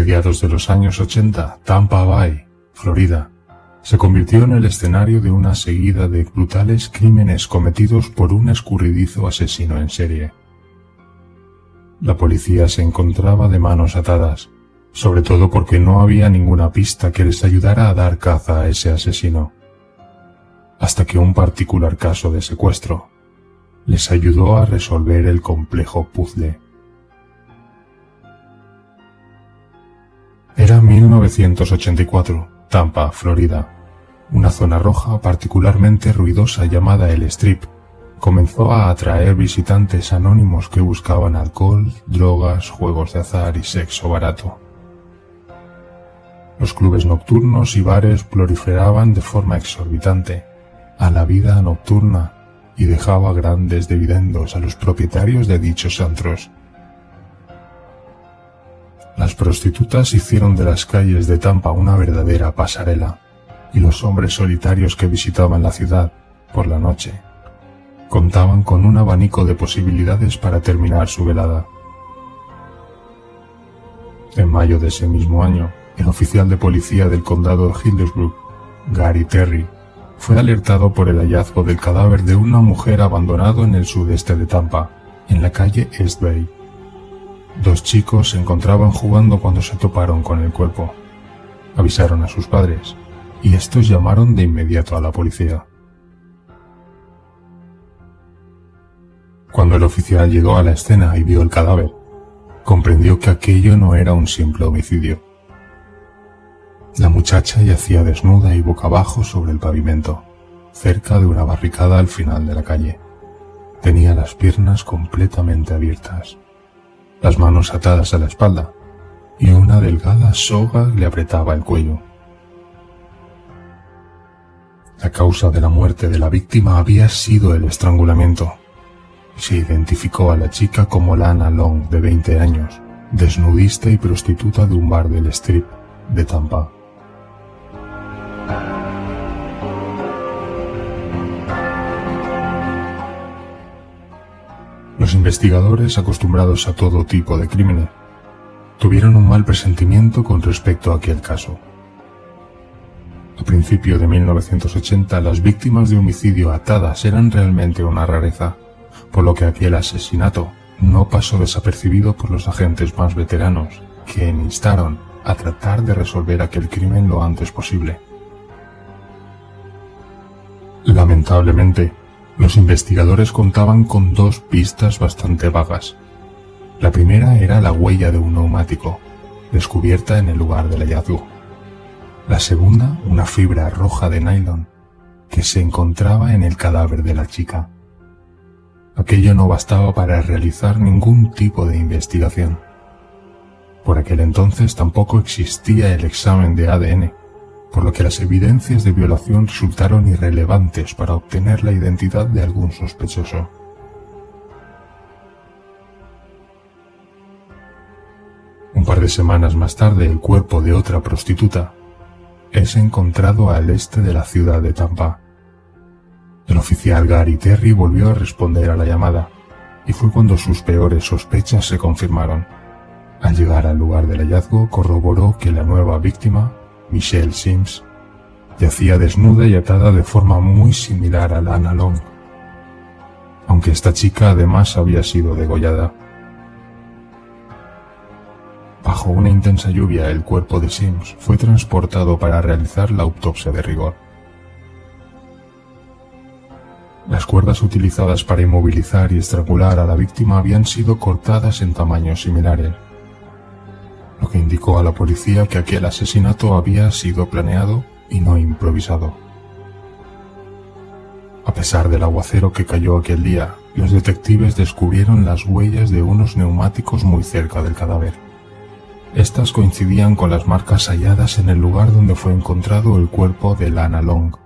mediados de los años 80, Tampa Bay, Florida, se convirtió en el escenario de una seguida de brutales crímenes cometidos por un escurridizo asesino en serie. La policía se encontraba de manos atadas, sobre todo porque no había ninguna pista que les ayudara a dar caza a ese asesino, hasta que un particular caso de secuestro les ayudó a resolver el complejo puzzle. Era 1984, Tampa, Florida. Una zona roja particularmente ruidosa llamada el Strip comenzó a atraer visitantes anónimos que buscaban alcohol, drogas, juegos de azar y sexo barato. Los clubes nocturnos y bares proliferaban de forma exorbitante a la vida nocturna y dejaba grandes dividendos a los propietarios de dichos antros. Las prostitutas hicieron de las calles de Tampa una verdadera pasarela, y los hombres solitarios que visitaban la ciudad por la noche contaban con un abanico de posibilidades para terminar su velada. En mayo de ese mismo año, el oficial de policía del condado de Hillsborough, Gary Terry, fue alertado por el hallazgo del cadáver de una mujer abandonado en el sudeste de Tampa, en la calle East Bay. Dos chicos se encontraban jugando cuando se toparon con el cuerpo. Avisaron a sus padres, y estos llamaron de inmediato a la policía. Cuando el oficial llegó a la escena y vio el cadáver, comprendió que aquello no era un simple homicidio. La muchacha yacía desnuda y boca abajo sobre el pavimento, cerca de una barricada al final de la calle. Tenía las piernas completamente abiertas, las manos atadas a la espalda, y una delgada soga le apretaba el cuello. La causa de la muerte de la víctima había sido el estrangulamiento. Se identificó a la chica como Lana Long, de 20 años, desnudista y prostituta de un bar del Strip de Tampa. Los investigadores, acostumbrados a todo tipo de crímenes, tuvieron un mal presentimiento con respecto a aquel caso. A principios de 1980, las víctimas de homicidio atadas eran realmente una rareza, por lo que aquel asesinato no pasó desapercibido por los agentes más veteranos, que instaron a tratar de resolver aquel crimen lo antes posible. Lamentablemente, los investigadores contaban con dos pistas bastante vagas. La primera era la huella de un neumático, descubierta en el lugar del hallazgo. La segunda, una fibra roja de nylon, que se encontraba en el cadáver de la chica. Aquello no bastaba para realizar ningún tipo de investigación. Por aquel entonces tampoco existía el examen de ADN, por lo que las evidencias de violación resultaron irrelevantes para obtener la identidad de algún sospechoso. Un par de semanas más tarde, el cuerpo de otra prostituta es encontrado al este de la ciudad de Tampa. El oficial Gary Terry volvió a responder a la llamada, y fue cuando sus peores sospechas se confirmaron. Al llegar al lugar del hallazgo, corroboró que la nueva víctima, Michelle Sims, yacía desnuda y atada de forma muy similar a Lana Long, aunque esta chica además había sido degollada. Bajo una intensa lluvia, el cuerpo de Sims fue transportado para realizar la autopsia de rigor. Las cuerdas utilizadas para inmovilizar y estrangular a la víctima habían sido cortadas en tamaños similares, lo que indicó a la policía que aquel asesinato había sido planeado y no improvisado. A pesar del aguacero que cayó aquel día, los detectives descubrieron las huellas de unos neumáticos muy cerca del cadáver. Estas coincidían con las marcas halladas en el lugar donde fue encontrado el cuerpo de Lana Long.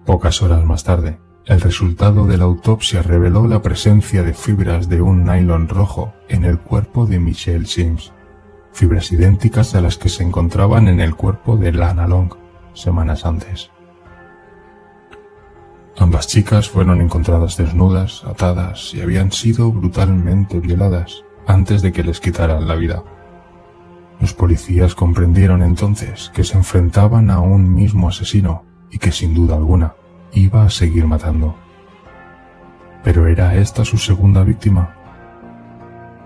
Pocas horas más tarde, el resultado de la autopsia reveló la presencia de fibras de un nylon rojo en el cuerpo de Michelle Sims, fibras idénticas a las que se encontraban en el cuerpo de Lana Long semanas antes. Ambas chicas fueron encontradas desnudas, atadas y habían sido brutalmente violadas antes de que les quitaran la vida. Los policías comprendieron entonces que se enfrentaban a un mismo asesino y que sin duda alguna iba a seguir matando. ¿Pero era esta su segunda víctima?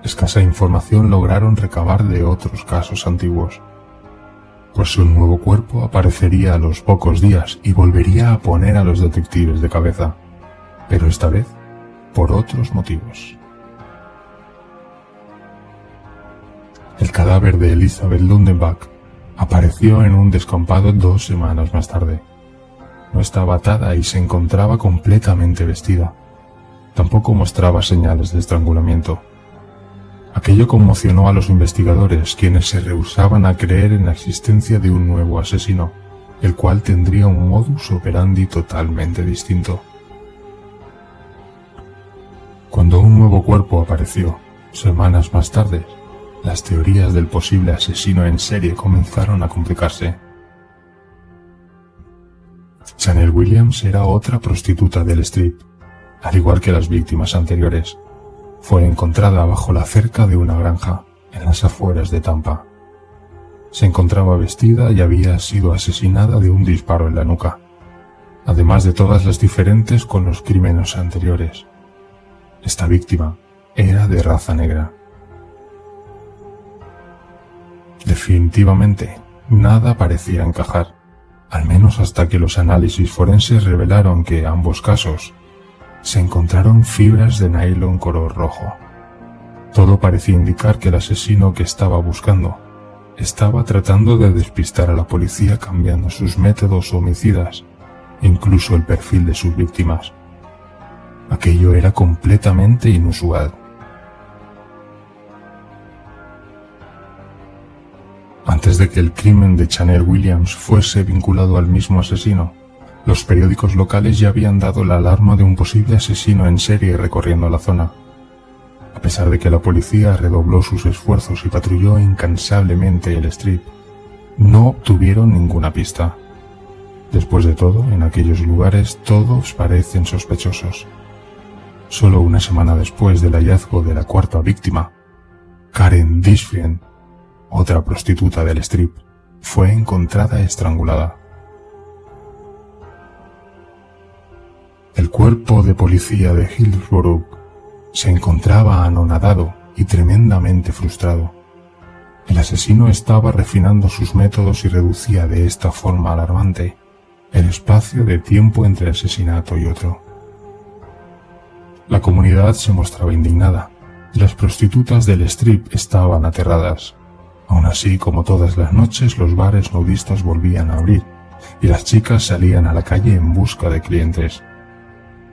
Escasa información lograron recabar de otros casos antiguos, pues un nuevo cuerpo aparecería a los pocos días y volvería a poner a los detectives de cabeza, pero esta vez por otros motivos. El cadáver de Elizabeth Lundenbach apareció en un descampado 2 semanas más tarde. No estaba atada y se encontraba completamente vestida. Tampoco mostraba señales de estrangulamiento. Aquello conmocionó a los investigadores, quienes se rehusaban a creer en la existencia de un nuevo asesino, el cual tendría un modus operandi totalmente distinto. Cuando un nuevo cuerpo apareció, semanas más tarde, las teorías del posible asesino en serie comenzaron a complicarse. Chanel Williams era otra prostituta del Strip, al igual que las víctimas anteriores. Fue encontrada bajo la cerca de una granja, en las afueras de Tampa. Se encontraba vestida y había sido asesinada de un disparo en la nuca, además de todas las diferentes con los crímenes anteriores. Esta víctima era de raza negra. Definitivamente, nada parecía encajar, al menos hasta que los análisis forenses revelaron que ambos casos se encontraron fibras de nylon color rojo. Todo parecía indicar que el asesino que estaba buscando estaba tratando de despistar a la policía cambiando sus métodos homicidas e incluso el perfil de sus víctimas. Aquello era completamente inusual. Antes de que el crimen de Chanel Williams fuese vinculado al mismo asesino, los periódicos locales ya habían dado la alarma de un posible asesino en serie recorriendo la zona. A pesar de que la policía redobló sus esfuerzos y patrulló incansablemente el Strip, no obtuvieron ninguna pista. Después de todo, en aquellos lugares todos parecen sospechosos. Solo una semana después del hallazgo de la cuarta víctima, Karen Dishfien, otra prostituta del Strip, fue encontrada estrangulada. El cuerpo de policía de Hillsborough se encontraba anonadado y tremendamente frustrado. El asesino estaba refinando sus métodos y reducía de esta forma alarmante el espacio de tiempo entre asesinato y otro. La comunidad se mostraba indignada y las prostitutas del Strip estaban aterradas. Aún así, como todas las noches, los bares nudistas volvían a abrir y las chicas salían a la calle en busca de clientes.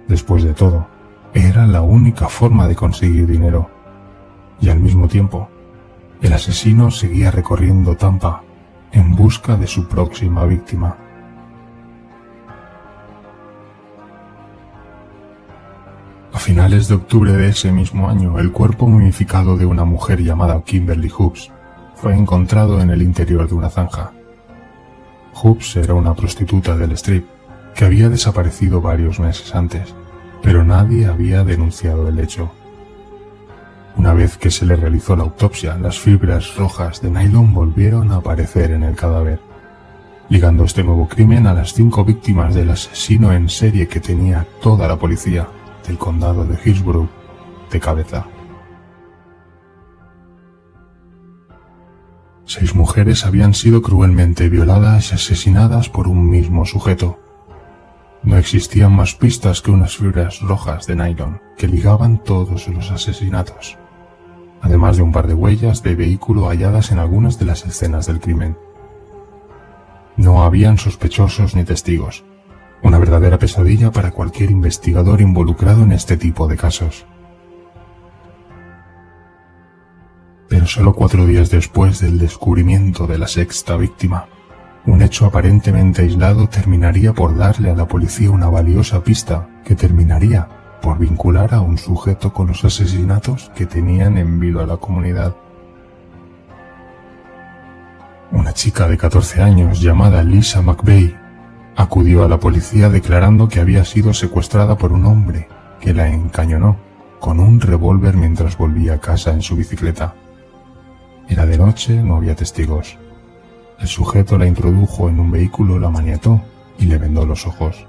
Después de todo, era la única forma de conseguir dinero. Y al mismo tiempo, el asesino seguía recorriendo Tampa en busca de su próxima víctima. A finales de octubre de ese mismo año, el cuerpo momificado de una mujer llamada Kimberly Hobbs fue encontrado en el interior de una zanja. Hobbs era una prostituta del Strip que había desaparecido varios meses antes, pero nadie había denunciado el hecho. Una vez que se le realizó la autopsia, las fibras rojas de nylon volvieron a aparecer en el cadáver, ligando este nuevo crimen a las 5 víctimas del asesino en serie que tenía toda la policía del condado de Hillsborough de cabeza. 6 mujeres habían sido cruelmente violadas y asesinadas por un mismo sujeto. No existían más pistas que unas fibras rojas de nylon que ligaban todos los asesinatos, además de un par de huellas de vehículo halladas en algunas de las escenas del crimen. No habían sospechosos ni testigos, una verdadera pesadilla para cualquier investigador involucrado en este tipo de casos. Pero solo 4 días después del descubrimiento de la 6ª víctima, un hecho aparentemente aislado terminaría por darle a la policía una valiosa pista que terminaría por vincular a un sujeto con los asesinatos que tenían en vilo a la comunidad. Una chica de 14 años llamada Lisa McVeigh acudió a la policía declarando que había sido secuestrada por un hombre que la encañonó con un revólver mientras volvía a casa en su bicicleta. Era de noche, no había testigos. El sujeto la introdujo en un vehículo, la maniató y le vendó los ojos.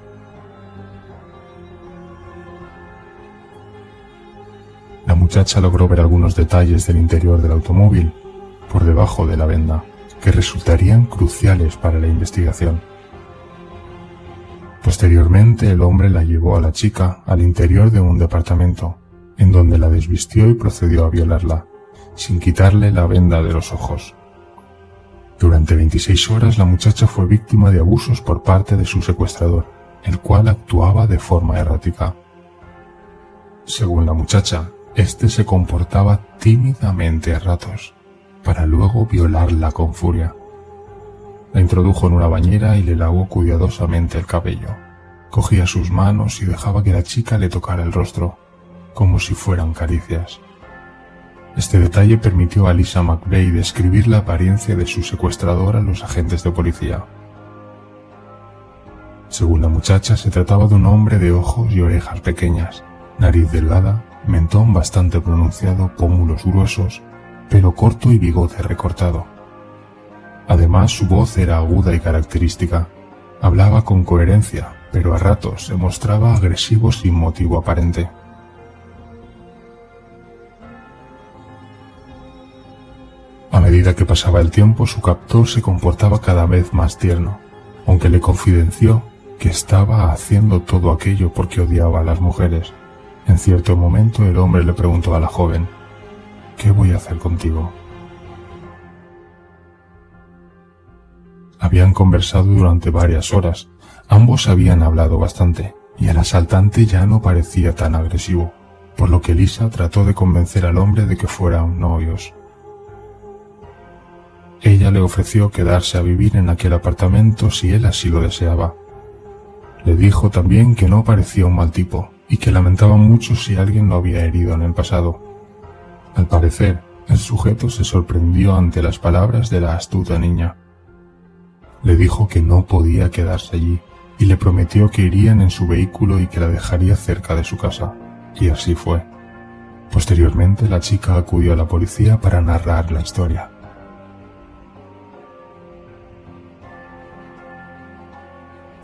La muchacha logró ver algunos detalles del interior del automóvil por debajo de la venda, que resultarían cruciales para la investigación. Posteriormente, el hombre la llevó a la chica al interior de un departamento, en donde la desvistió y procedió a violarla, sin quitarle la venda de los ojos. Durante 26 horas la muchacha fue víctima de abusos por parte de su secuestrador, el cual actuaba de forma errática. Según la muchacha, este se comportaba tímidamente a ratos, para luego violarla con furia. La introdujo en una bañera y le lavó cuidadosamente el cabello. Cogía sus manos y dejaba que la chica le tocara el rostro, como si fueran caricias. Este detalle permitió a Lisa McVeigh describir la apariencia de su secuestrador a los agentes de policía. Según la muchacha, se trataba de un hombre de ojos y orejas pequeñas, nariz delgada, mentón bastante pronunciado, pómulos gruesos, pelo corto y bigote recortado. Además, su voz era aguda y característica. Hablaba con coherencia, pero a ratos se mostraba agresivo sin motivo aparente. A medida que pasaba el tiempo, su captor se comportaba cada vez más tierno, aunque le confidenció que estaba haciendo todo aquello porque odiaba a las mujeres. En cierto momento el hombre le preguntó a la joven: ¿qué voy a hacer contigo? Habían conversado durante varias horas, ambos habían hablado bastante, y el asaltante ya no parecía tan agresivo, por lo que Lisa trató de convencer al hombre de que fueran novios. Ella le ofreció quedarse a vivir en aquel apartamento si él así lo deseaba. Le dijo también que no parecía un mal tipo, y que lamentaba mucho si alguien lo había herido en el pasado. Al parecer, el sujeto se sorprendió ante las palabras de la astuta niña. Le dijo que no podía quedarse allí, y le prometió que irían en su vehículo y que la dejaría cerca de su casa, y así fue. Posteriormente, la chica acudió a la policía para narrar la historia.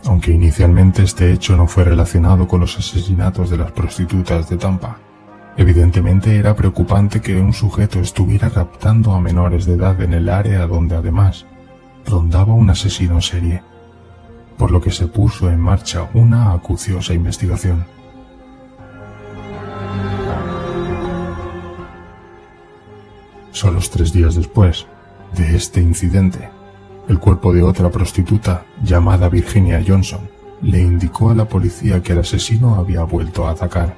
Aunque inicialmente este hecho no fue relacionado con los asesinatos de las prostitutas de Tampa, evidentemente era preocupante que un sujeto estuviera raptando a menores de edad en el área donde además rondaba un asesino en serie, por lo que se puso en marcha una acuciosa investigación. Solo 3 días después de este incidente, el cuerpo de otra prostituta, llamada Virginia Johnson, le indicó a la policía que el asesino había vuelto a atacar.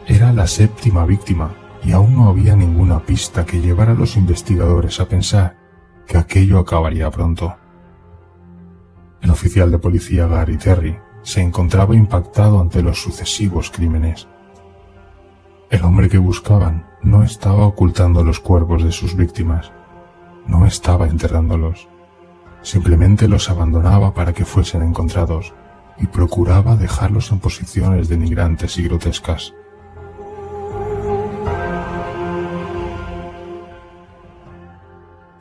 Era la 7ª víctima y aún no había ninguna pista que llevara a los investigadores a pensar que aquello acabaría pronto. El oficial de policía Gary Terry se encontraba impactado ante los sucesivos crímenes. El hombre que buscaban no estaba ocultando los cuerpos de sus víctimas. No estaba enterrándolos, simplemente los abandonaba para que fuesen encontrados y procuraba dejarlos en posiciones denigrantes y grotescas.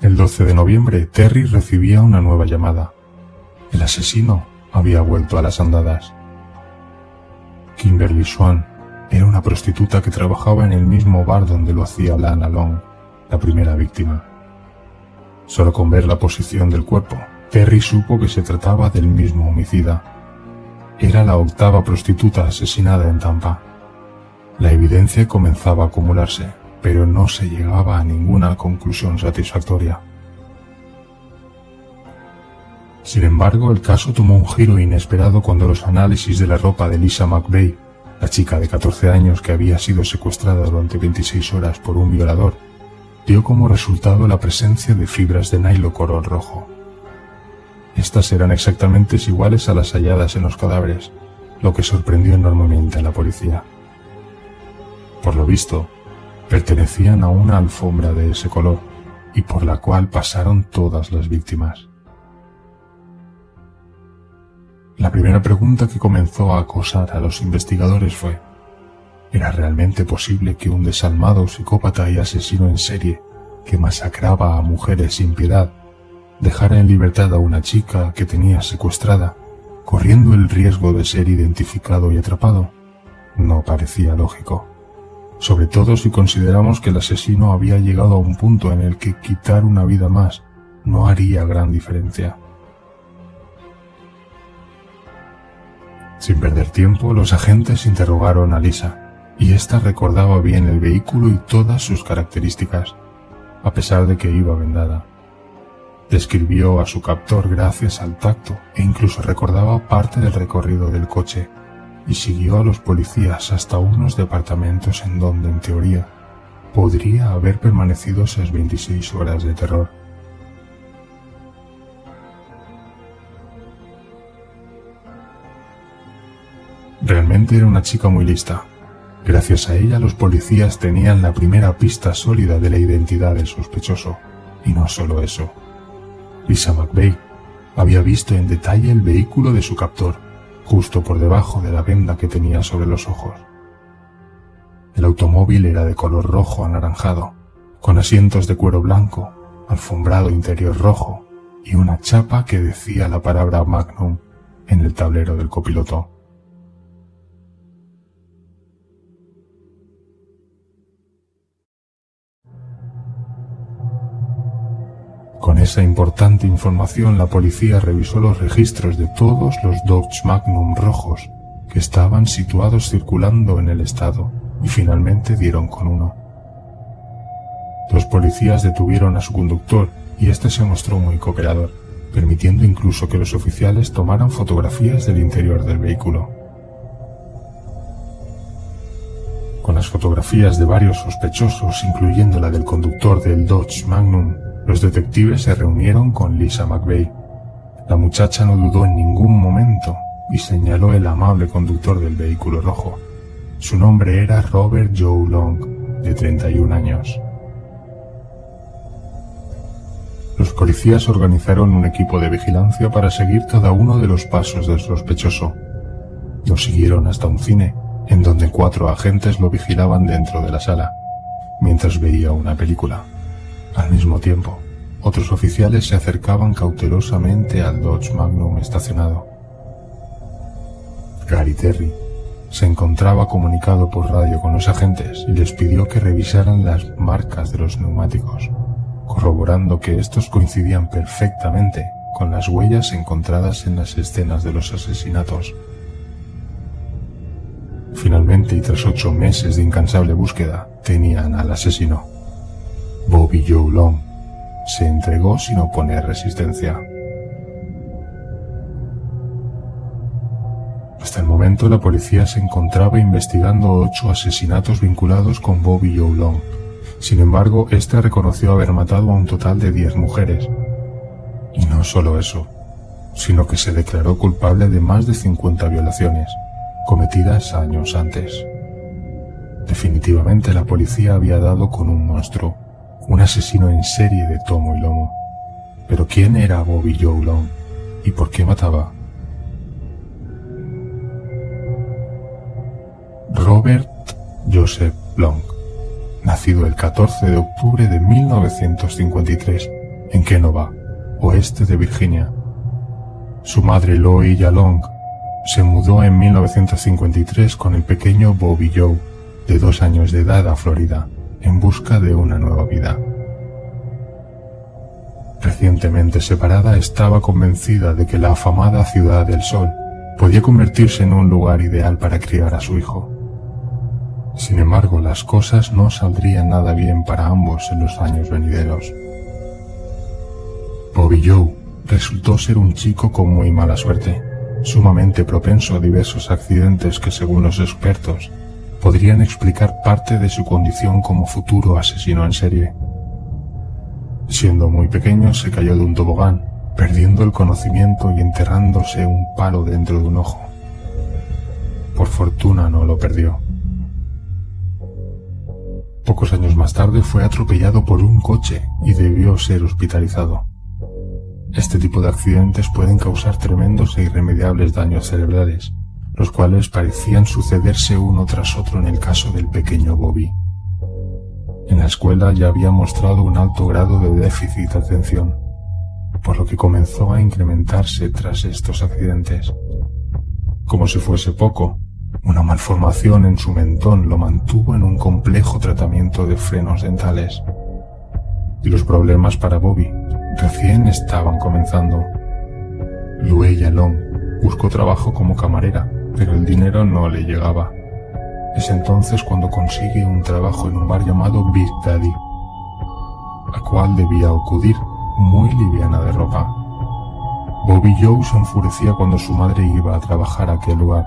El 12 de noviembre, Terry recibía una nueva llamada. El asesino había vuelto a las andadas. Kimberly Swan era una prostituta que trabajaba en el mismo bar donde lo hacía Lana Long, la primera víctima. Solo con ver la posición del cuerpo, Terry supo que se trataba del mismo homicida. Era la 8ª prostituta asesinada en Tampa. La evidencia comenzaba a acumularse, pero no se llegaba a ninguna conclusión satisfactoria. Sin embargo, el caso tomó un giro inesperado cuando los análisis de la ropa de Lisa McVeigh, la chica de 14 años que había sido secuestrada durante 26 horas por un violador, dio como resultado la presencia de fibras de nylon color rojo. Estas eran exactamente iguales a las halladas en los cadáveres, lo que sorprendió enormemente a la policía. Por lo visto, pertenecían a una alfombra de ese color, y por la cual pasaron todas las víctimas. La primera pregunta que comenzó a acosar a los investigadores fue: ¿Era realmente posible que un desalmado psicópata y asesino en serie que masacraba a mujeres sin piedad dejara en libertad a una chica que tenía secuestrada, corriendo el riesgo de ser identificado y atrapado? No parecía lógico, sobre todo si consideramos que el asesino había llegado a un punto en el que quitar una vida más no haría gran diferencia. Sin perder tiempo, los agentes interrogaron a Lisa, y ésta recordaba bien el vehículo y todas sus características, a pesar de que iba vendada. Describió a su captor gracias al tacto e incluso recordaba parte del recorrido del coche, y siguió a los policías hasta unos departamentos en donde, en teoría, podría haber permanecido esas 26 horas de terror. Realmente era una chica muy lista. Gracias a ella los policías tenían la primera pista sólida de la identidad del sospechoso. Y no solo eso. Lisa McVeigh había visto en detalle el vehículo de su captor, justo por debajo de la venda que tenía sobre los ojos. El automóvil era de color rojo anaranjado, con asientos de cuero blanco, alfombrado interior rojo y una chapa que decía la palabra Magnum en el tablero del copiloto. Con esa importante información, la policía revisó los registros de todos los Dodge Magnum rojos que estaban situados circulando en el estado y finalmente dieron con uno. Los policías detuvieron a su conductor y este se mostró muy cooperador, permitiendo incluso que los oficiales tomaran fotografías del interior del vehículo. Con las fotografías de varios sospechosos, incluyendo la del conductor del Dodge Magnum, los detectives se reunieron con Lisa McVeigh. La muchacha no dudó en ningún momento y señaló el amable conductor del vehículo rojo. Su nombre era Robert Joe Long, de 31 años. Los policías organizaron un equipo de vigilancia para seguir cada uno de los pasos del sospechoso. Lo siguieron hasta un cine, en donde 4 agentes lo vigilaban dentro de la sala, mientras veía una película. Al mismo tiempo, otros oficiales se acercaban cautelosamente al Dodge Magnum estacionado. Gary Terry se encontraba comunicado por radio con los agentes y les pidió que revisaran las marcas de los neumáticos, corroborando que estos coincidían perfectamente con las huellas encontradas en las escenas de los asesinatos. Finalmente, y tras 8 meses de incansable búsqueda, tenían al asesino. Bobby Joe Long se entregó sin oponer resistencia. Hasta el momento, la policía se encontraba investigando 8 asesinatos vinculados con Bobby Joe Long. Sin embargo, este reconoció haber matado a un total de 10 mujeres. Y no solo eso, sino que se declaró culpable de más de 50 violaciones, cometidas años antes. Definitivamente la policía había dado con un monstruo, un asesino en serie de tomo y lomo. Pero ¿quién era Bobby Joe Long? ¿Y por qué mataba? Robert Joseph Long, nacido el 14 de octubre de 1953 en Kenova, oeste de Virginia. Su madre Loella Long se mudó en 1953 con el pequeño Bobby Joe, de 2 años de edad, a Florida, en busca de una nueva vida. Recientemente separada, estaba convencida de que la afamada Ciudad del Sol podía convertirse en un lugar ideal para criar a su hijo. Sin embargo, las cosas no saldrían nada bien para ambos en los años venideros. Bobby Joe resultó ser un chico con muy mala suerte, sumamente propenso a diversos accidentes que, según los expertos, podrían explicar parte de su condición como futuro asesino en serie. Siendo muy pequeño, se cayó de un tobogán, perdiendo el conocimiento y enterrándose un palo dentro de un ojo. Por fortuna no lo perdió. Pocos años más tarde fue atropellado por un coche y debió ser hospitalizado. Este tipo de accidentes pueden causar tremendos e irremediables daños cerebrales, los cuales parecían sucederse uno tras otro en el caso del pequeño Bobby. En la escuela ya había mostrado un alto grado de déficit de atención, por lo que comenzó a incrementarse tras estos accidentes. Como si fuese poco, una malformación en su mentón lo mantuvo en un complejo tratamiento de frenos dentales. Y los problemas para Bobby recién estaban comenzando. Luella Long buscó trabajo como camarera, pero el dinero no le llegaba. Es entonces cuando consigue un trabajo en un bar llamado Big Daddy, a cual debía acudir muy liviana de ropa. Bobby Joe se enfurecía cuando su madre iba a trabajar a aquel lugar.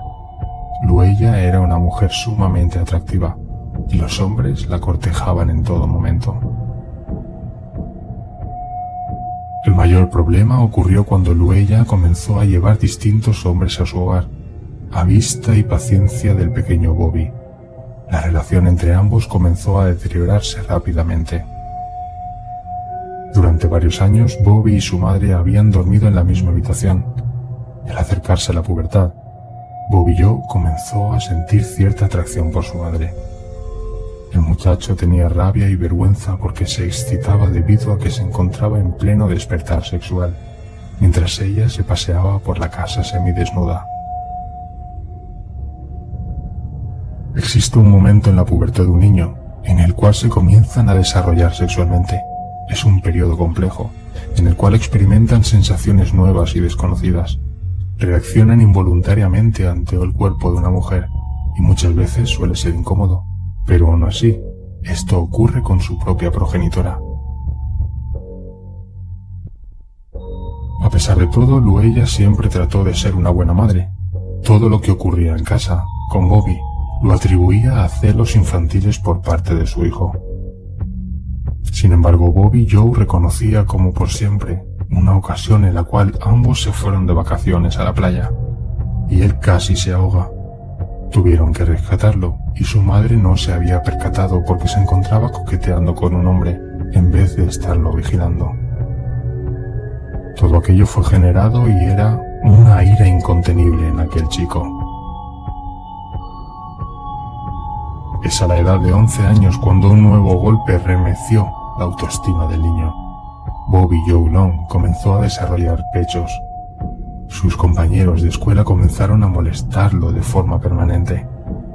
Luella era una mujer sumamente atractiva, y los hombres la cortejaban en todo momento. El mayor problema ocurrió cuando Luella comenzó a llevar distintos hombres a su hogar, a vista y paciencia del pequeño Bobby. La relación entre ambos comenzó a deteriorarse rápidamente. Durante varios años, Bobby y su madre habían dormido en la misma habitación, y al acercarse a la pubertad, Bobby Joe comenzó a sentir cierta atracción por su madre. El muchacho tenía rabia y vergüenza porque se excitaba debido a que se encontraba en pleno despertar sexual, mientras ella se paseaba por la casa semidesnuda. Existe un momento en la pubertad de un niño en el cual se comienzan a desarrollar sexualmente. Es un periodo complejo, en el cual experimentan sensaciones nuevas y desconocidas. Reaccionan involuntariamente ante el cuerpo de una mujer, y muchas veces suele ser incómodo, pero aún así, esto ocurre con su propia progenitora. A pesar de todo, Luella siempre trató de ser una buena madre. Todo lo que ocurría en casa, con Bobby, lo atribuía a celos infantiles por parte de su hijo. Sin embargo, Bobby Joe reconocía como por siempre una ocasión en la cual ambos se fueron de vacaciones a la playa, y él casi se ahoga. Tuvieron que rescatarlo, y su madre no se había percatado porque se encontraba coqueteando con un hombre, en vez de estarlo vigilando. Todo aquello fue generado y era una ira incontenible en aquel chico. Es a la edad de 11 años cuando un nuevo golpe remeció la autoestima del niño. Bobby Joe Long comenzó a desarrollar pechos. Sus compañeros de escuela comenzaron a molestarlo de forma permanente.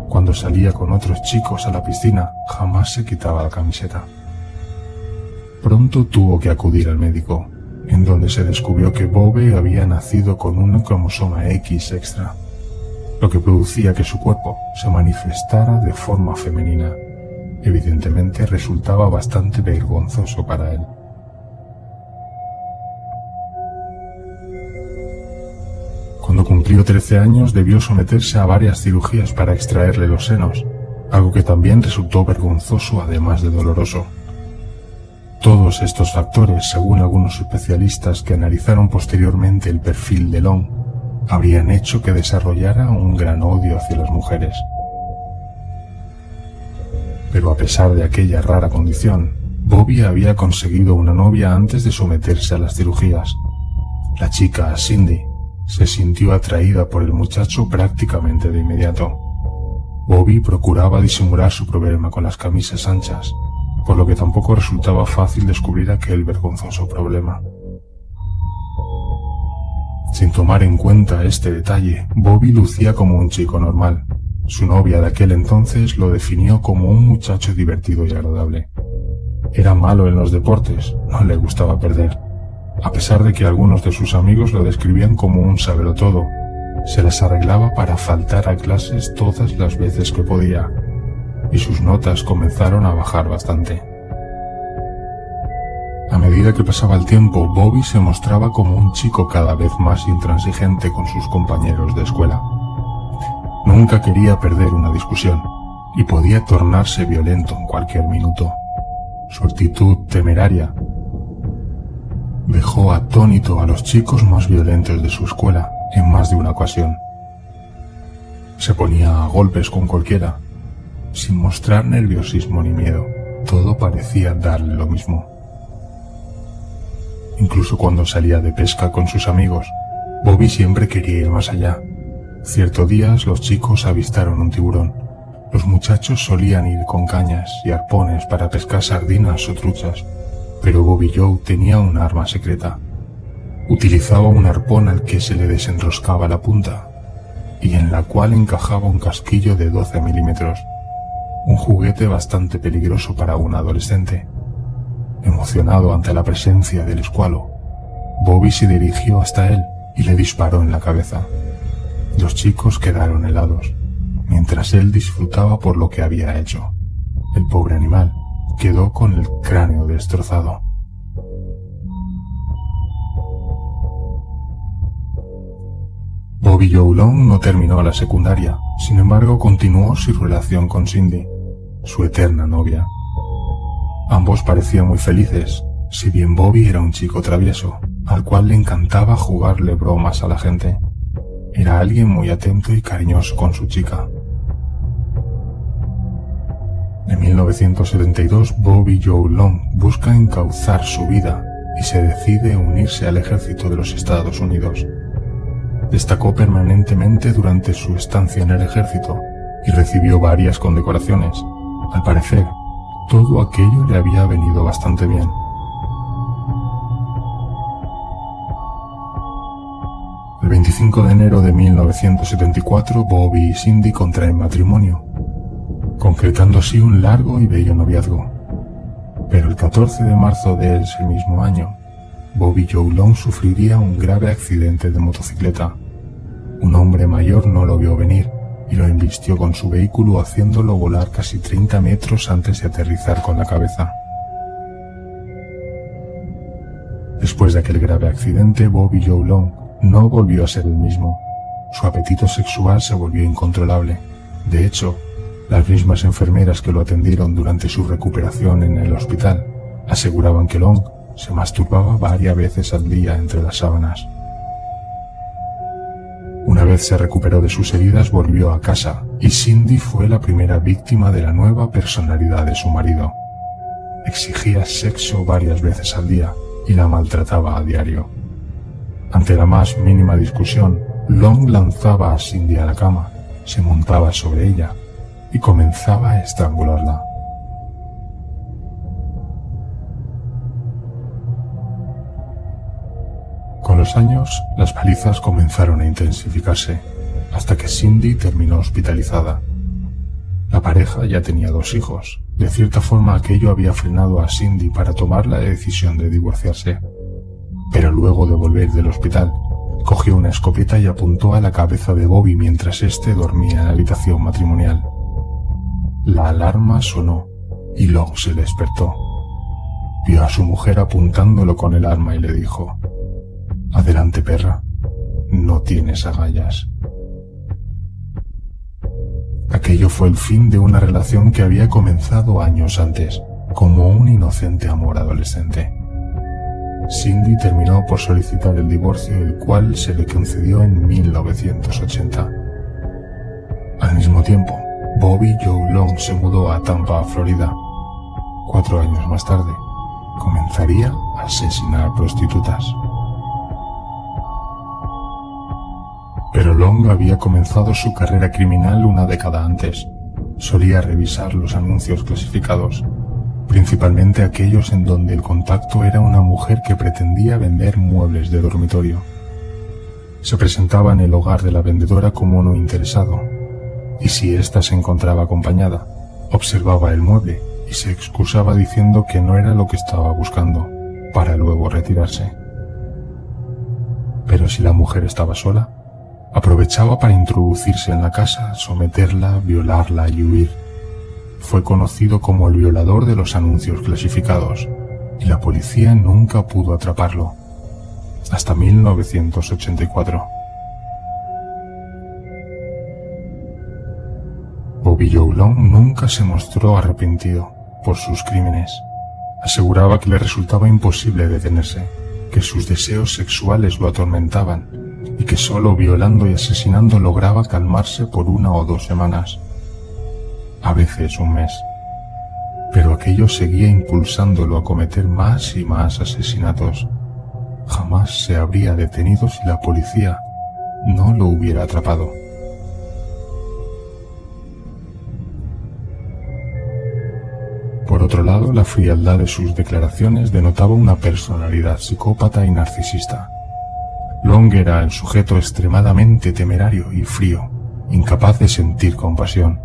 Cuando salía con otros chicos a la piscina, jamás se quitaba la camiseta. Pronto tuvo que acudir al médico, en donde se descubrió que Bobby había nacido con un cromosoma X extra, lo que producía que su cuerpo se manifestara de forma femenina. Evidentemente resultaba bastante vergonzoso para él. Cuando cumplió 13 años debió someterse a varias cirugías para extraerle los senos, algo que también resultó vergonzoso además de doloroso. Todos estos factores, según algunos especialistas que analizaron posteriormente el perfil de Long, habrían hecho que desarrollara un gran odio hacia las mujeres. Pero a pesar de aquella rara condición, Bobby había conseguido una novia antes de someterse a las cirugías. La chica, Cindy, se sintió atraída por el muchacho prácticamente de inmediato. Bobby procuraba disimular su problema con las camisas anchas, por lo que tampoco resultaba fácil descubrir aquel vergonzoso problema. Sin tomar en cuenta este detalle, Bobby lucía como un chico normal. Su novia de aquel entonces lo definió como un muchacho divertido y agradable. Era malo en los deportes, no le gustaba perder. A pesar de que algunos de sus amigos lo describían como un sabelotodo, se las arreglaba para faltar a clases todas las veces que podía, y sus notas comenzaron a bajar bastante. A medida que pasaba el tiempo, Bobby se mostraba como un chico cada vez más intransigente con sus compañeros de escuela. Nunca quería perder una discusión, y podía tornarse violento en cualquier minuto. Su actitud temeraria dejó atónito a los chicos más violentos de su escuela en más de una ocasión. Se ponía a golpes con cualquiera, sin mostrar nerviosismo ni miedo. Todo parecía darle lo mismo. Incluso cuando salía de pesca con sus amigos, Bobby siempre quería ir más allá. Cierto día los chicos avistaron un tiburón. Los muchachos solían ir con cañas y arpones para pescar sardinas o truchas, pero Bobby Joe tenía un arma secreta. Utilizaba un arpón al que se le desenroscaba la punta y en la cual encajaba un casquillo de 12 milímetros, un juguete bastante peligroso para un adolescente. Emocionado ante la presencia del escualo, Bobby se dirigió hasta él y le disparó en la cabeza. Los chicos quedaron helados, mientras él disfrutaba por lo que había hecho. El pobre animal quedó con el cráneo destrozado. Bobby Joe Long no terminó la secundaria, sin embargo continuó su relación con Cindy, su eterna novia. Ambos parecían muy felices, si bien Bobby era un chico travieso, al cual le encantaba jugarle bromas a la gente. Era alguien muy atento y cariñoso con su chica. En 1972, Bobby Joe Long busca encauzar su vida y se decide unirse al ejército de los Estados Unidos. Destacó permanentemente durante su estancia en el ejército y recibió varias condecoraciones. Al parecer, todo aquello le había venido bastante bien. El 25 de enero de 1974, Bobby y Cindy contraen matrimonio, concretando así un largo y bello noviazgo. Pero el 14 de marzo de ese mismo año, Bobby Joe Long sufriría un grave accidente de motocicleta. Un hombre mayor no lo vio venir y lo embistió con su vehículo, haciéndolo volar casi 30 metros antes de aterrizar con la cabeza. Después de aquel grave accidente, Bobby Joe Long no volvió a ser el mismo. Su apetito sexual se volvió incontrolable. De hecho, las mismas enfermeras que lo atendieron durante su recuperación en el hospital aseguraban que Long se masturbaba varias veces al día entre las sábanas. Una vez se recuperó de sus heridas, volvió a casa y Cindy fue la primera víctima de la nueva personalidad de su marido. Exigía sexo varias veces al día y la maltrataba a diario. Ante la más mínima discusión, Long lanzaba a Cindy a la cama, se montaba sobre ella y comenzaba a estrangularla. Con los años, las palizas comenzaron a intensificarse, hasta que Cindy terminó hospitalizada. La pareja ya tenía 2 hijos. De cierta forma, aquello había frenado a Cindy para tomar la decisión de divorciarse. Pero luego de volver del hospital, cogió una escopeta y apuntó a la cabeza de Bobby mientras éste dormía en la habitación matrimonial. La alarma sonó y Long se despertó. Vio a su mujer apuntándolo con el arma y le dijo: «Adelante, perra, no tienes agallas». Aquello fue el fin de una relación que había comenzado años antes, como un inocente amor adolescente. Cindy terminó por solicitar el divorcio, el cual se le concedió en 1980. Al mismo tiempo, Bobby Joe Long se mudó a Tampa, Florida. 4 años más tarde, comenzaría a asesinar prostitutas. Pero Long había comenzado su carrera criminal una década antes. Solía revisar los anuncios clasificados, principalmente aquellos en donde el contacto era una mujer que pretendía vender muebles de dormitorio. Se presentaba en el hogar de la vendedora como no interesado, y si ésta se encontraba acompañada, observaba el mueble y se excusaba diciendo que no era lo que estaba buscando, para luego retirarse. Pero si la mujer estaba sola, aprovechaba para introducirse en la casa, someterla, violarla y huir. Fue conocido como el violador de los anuncios clasificados, y la policía nunca pudo atraparlo, hasta 1984. Bobby Joe Long nunca se mostró arrepentido por sus crímenes. Aseguraba que le resultaba imposible detenerse, que sus deseos sexuales lo atormentaban y que solo violando y asesinando lograba calmarse por 1 o 2 semanas, a veces un mes. Pero aquello seguía impulsándolo a cometer más y más asesinatos. Jamás se habría detenido si la policía no lo hubiera atrapado. otro lado, la frialdad de sus declaraciones denotaba una personalidad psicópata y narcisista. Long era el sujeto extremadamente temerario y frío, incapaz de sentir compasión.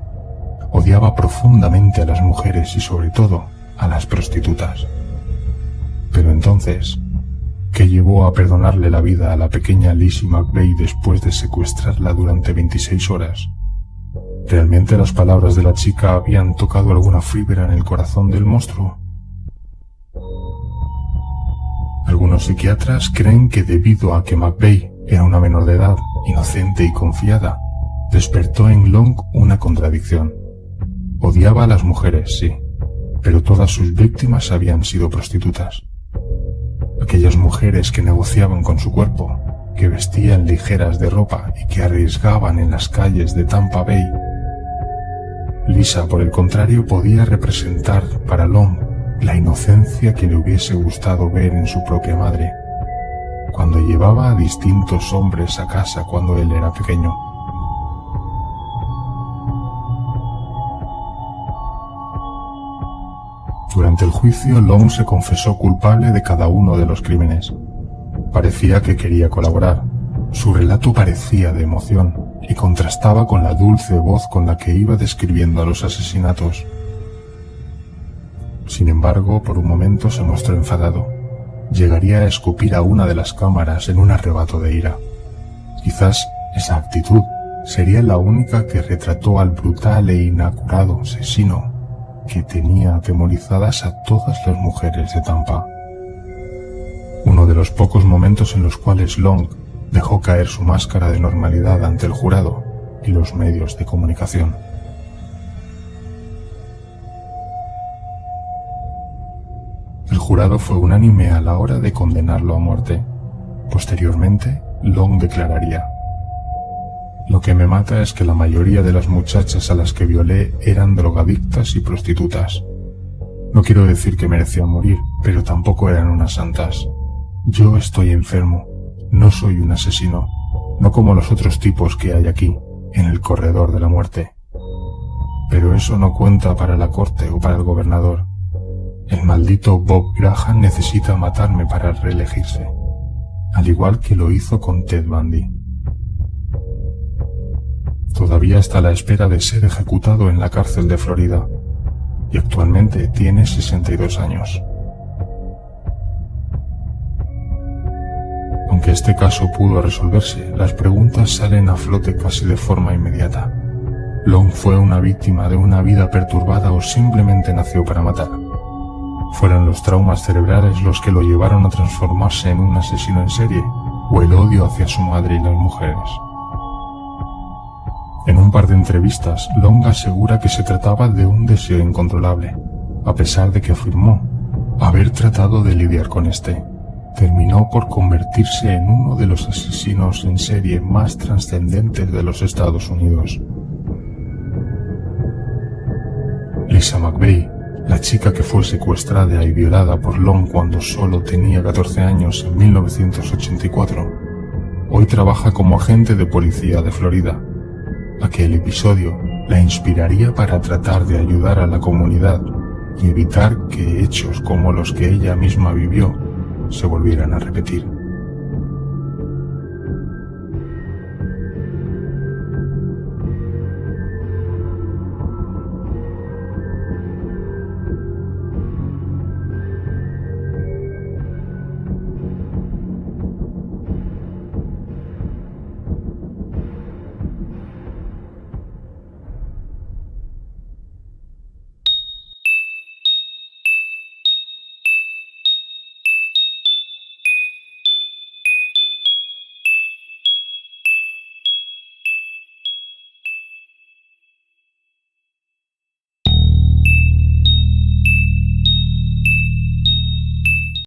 Odiaba profundamente a las mujeres y sobre todo a las prostitutas. Pero entonces, ¿qué llevó a perdonarle la vida a la pequeña Lizzie McVeigh después de secuestrarla durante 26 horas? ¿Realmente las palabras de la chica habían tocado alguna fibra en el corazón del monstruo? Algunos psiquiatras creen que debido a que McVeigh era una menor de edad, inocente y confiada, despertó en Long una contradicción. Odiaba a las mujeres, sí, pero todas sus víctimas habían sido prostitutas. Aquellas mujeres que negociaban con su cuerpo, que vestían ligeras de ropa y que arriesgaban en las calles de Tampa Bay. Lisa, por el contrario, podía representar para Long la inocencia que le hubiese gustado ver en su propia madre, cuando llevaba a distintos hombres a casa cuando él era pequeño. Durante el juicio, Long se confesó culpable de cada uno de los crímenes. Parecía que quería colaborar. Su relato parecía de emoción y contrastaba con la dulce voz con la que iba describiendo los asesinatos. Sin embargo, por un momento se mostró enfadado. Llegaría a escupir a una de las cámaras en un arrebato de ira. Quizás esa actitud sería la única que retrató al brutal e inacurado asesino que tenía atemorizadas a todas las mujeres de Tampa. Uno de los pocos momentos en los cuales Long dejó caer su máscara de normalidad ante el jurado y los medios de comunicación. El jurado fue unánime a la hora de condenarlo a muerte. Posteriormente, Long declararía: "Lo que me mata es que la mayoría de las muchachas a las que violé eran drogadictas y prostitutas. No quiero decir que merecían morir, pero tampoco eran unas santas. Yo estoy enfermo, no soy un asesino, no como los otros tipos que hay aquí, en el corredor de la muerte. Pero eso no cuenta para la corte o para el gobernador. El maldito Bob Graham necesita matarme para reelegirse, al igual que lo hizo con Ted Bundy. Todavía está a la espera de ser ejecutado en la cárcel de Florida, y actualmente tiene 62 años. Aunque este caso pudo resolverse, las preguntas salen a flote casi de forma inmediata. ¿Long fue una víctima de una vida perturbada o simplemente nació para matar? ¿Fueron los traumas cerebrales los que lo llevaron a transformarse en un asesino en serie, o el odio hacia su madre y las mujeres? En un par de entrevistas, Long asegura que se trataba de un deseo incontrolable, a pesar de que afirmó haber tratado de lidiar con este. Terminó por convertirse en uno de los asesinos en serie más trascendentes de los Estados Unidos. Lisa McVeigh, la chica que fue secuestrada y violada por Long cuando solo tenía 14 años en 1984, hoy trabaja como agente de policía de Florida. Aquel episodio la inspiraría para tratar de ayudar a la comunidad y evitar que hechos como los que ella misma vivió se volvieran a repetir.